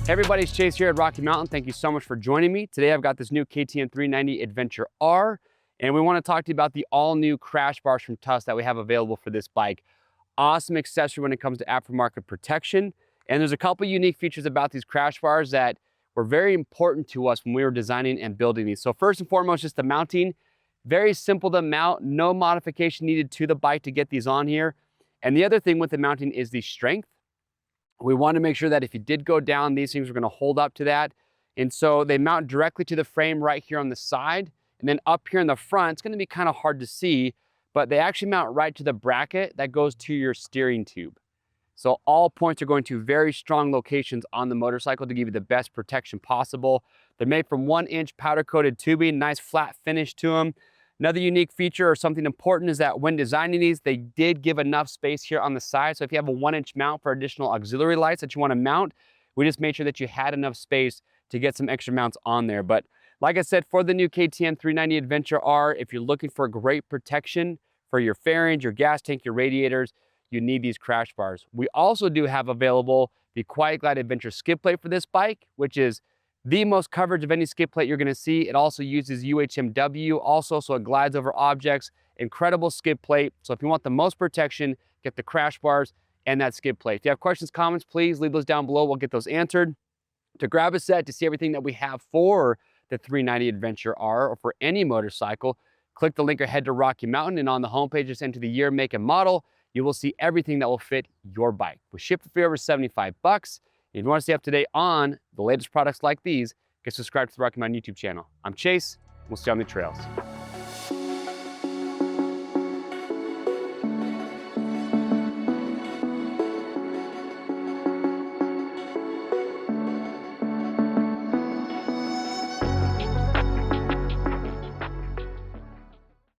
Hey everybody, it's Chase here at Rocky Mountain. Thank you so much for joining me. Today I've got this new KTM 390 Adventure R, and we want to talk to you about the all-new crash bars from Tusk that we have available for this bike. Awesome accessory when it comes to aftermarket protection, and there's a couple unique features about these crash bars that were very important to us when we were designing and building these. So first and foremost, just the mounting. Very simple to mount, no modification needed to the bike to get these on here. And the other thing with the mounting is the strength. We want to make sure that if you did go down, these things are going to hold up to that. And so they mount directly to the frame right here on the side. And then up here in the front, it's going to be kind of hard to see, but they actually mount right to the bracket that goes to your steering tube. So all points are going to very strong locations on the motorcycle to give you the best protection possible. They're made from 1-inch powder-coated tubing, nice flat finish to them. Another unique feature or something important is that when designing these, they did give enough space here on the side. So if you have a 1-inch mount for additional auxiliary lights that you want to mount, we just made sure that you had enough space to get some extra mounts on there. But like I said, for the new KTM 390 Adventure R, if you're looking for great protection for your fairings, your gas tank, your radiators, you need these crash bars. We also do have available the Quiet Glide Adventure skid plate for this bike, which is the most coverage of any skid plate you're going to see. It also uses UHMW also, so it glides over objects. Incredible skid plate. So if you want the most protection, get the crash bars and that skid plate. If you have questions, comments, please leave those down below. We'll get those answered. To grab a set to see everything that we have for the 390 Adventure R or for any motorcycle, click the link or head to Rocky Mountain, and on the homepage, just enter the year, make, and model. You will see everything that will fit your bike. We ship for free over $75. If you want to stay up to date on the latest products like these, get subscribed to the Rocky Mountain YouTube channel. I'm Chase. We'll see you on the trails.